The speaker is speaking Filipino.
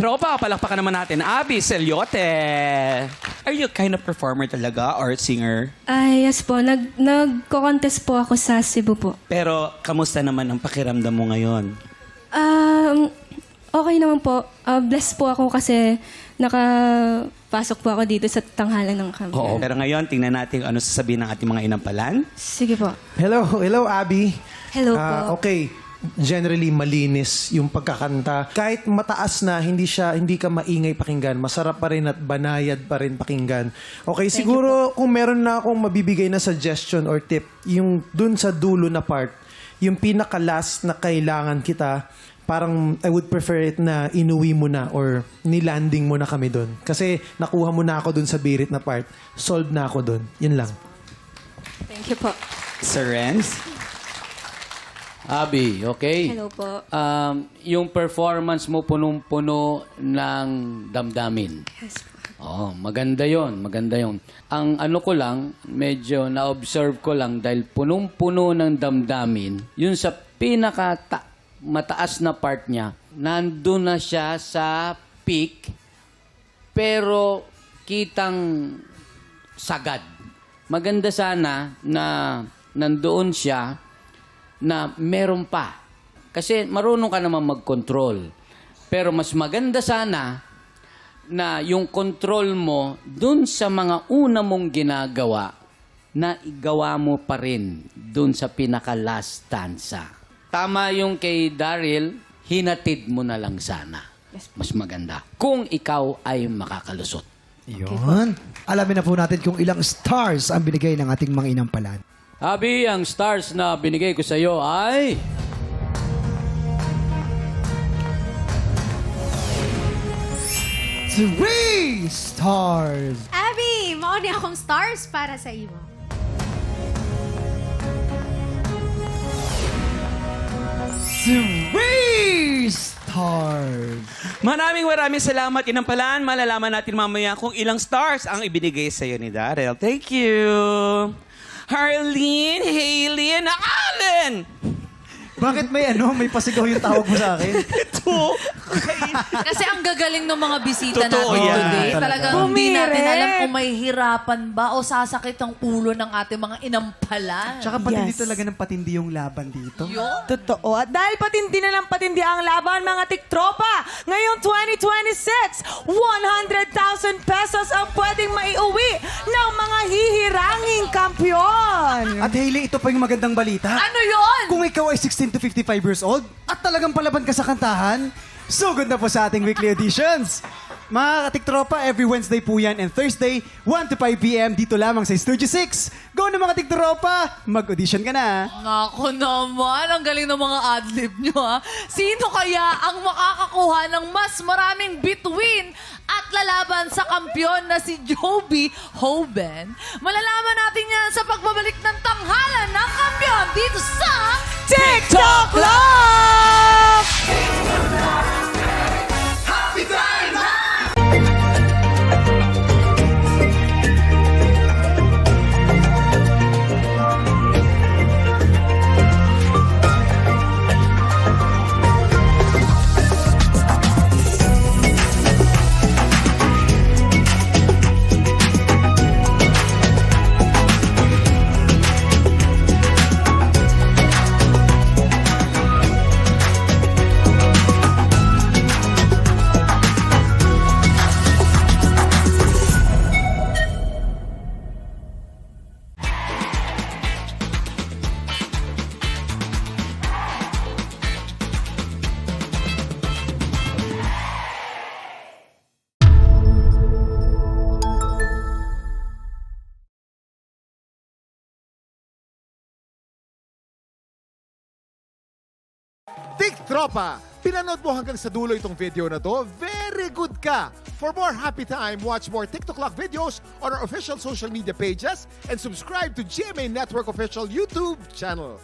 Tiktropa, palakpakan naman natin. Abby Selyote. Are you kind of performer talaga or singer? Ay, yes po. Nagko-contest po ako sa Cebu po. Pero kamusta naman ang pakiramdam mo ngayon? Okay naman po. Blessed po ako kasi nakapasok po ako dito sa tanghalan ng kampiyon. Oo. Pero ngayon, tingnan natin ano sasabihin ng ating mga inampalan. Sige po. Hello, Abby. Hello po. Okay, generally malinis yung pagkakanta. Kahit mataas na, hindi ka maingay pakinggan. Masarap pa rin at banayad pa rin pakinggan. Okay, siguro kung meron na akong mabibigay na suggestion or tip, yung dun sa dulo na part, yung pinaka-last na kailangan kita, parang I would prefer it na inuwi mo na or nilanding mo na kami dun. Kasi nakuha mo na ako dun sa birit na part. Solved na ako dun. Yun lang. Thank you po. Sir Renz? Abi, okay? Hello po. Yung performance mo punong-puno ng damdamin. Yes po. Oo, maganda yon, maganda yon. Ang ano ko lang, medyo na-observe ko lang dahil punong-puno ng damdamin, yun sa mataas na part niya, nandun na siya sa peak, pero kitang sagad. Maganda sana na nandoon siya na meron pa. Kasi marunong ka naman mag-control. Pero mas maganda sana na yung control mo dun sa mga una mong ginagawa na igawa mo pa rin dun sa pinaka-last stanza. Tama yung kay Daryl, hinatid mo na lang sana. Mas maganda. Kung ikaw ay makakalusot. Yun. Alamin na po natin kung ilang stars ang binigay ng ating mga inampalan. Abi, ang stars na binigay ko sa iyo ay... Three stars! Abby, mauni akong stars para sa iyo. Three stars! Maraming salamat, inampalan. Malalaman natin mamaya kung ilang stars ang ibinigay sa iyo ni Daryl. Thank you. Harleen, Hayley, and Allen! Bakit may pasigaw yung tawag mo sa akin? Ito. Kasi ang gagaling ng mga bisita Totoo natin yan. today. Talaga. Talagang hindi natin alam kung may hirapan ba o sasakit ang ulo ng ating mga inampalan. Tsaka patindi talaga ng patindi yung laban dito. Totoo. At dahil patindi na lang patindi ang laban, mga tiktropa, ngayong 2026, 100,000 pesos ang pwedeng maiuwi ng mga hihiranging kampiyon. At Hailey, ito pa yung magandang balita. Ano yon? Kung ikaw ay 16 to 55 years old at talagang palaban ka sa kantahan, sugod na po sa ating weekly auditions. Mga katiktropa, every Wednesday po yan and Thursday, 1 to 5 p.m. dito lamang sa Studio 6. Go na mga katiktropa! Mag-audition ka na. Nako naman, ang galing ng mga adlib nyo ha. Sino kaya ang makakakuha ng mas maraming between at lalaban sa kampyon na si Joby Hoben? Malalaman natin yan sa pagbabalik ng tanghalan ng kampyon dito sa TikTok Love! Tiktropa! Pinanood mo hanggang sa dulo itong video na to? Very good ka! For more happy time, watch more TikTok Lock videos on our official social media pages and subscribe to GMA Network official YouTube channel.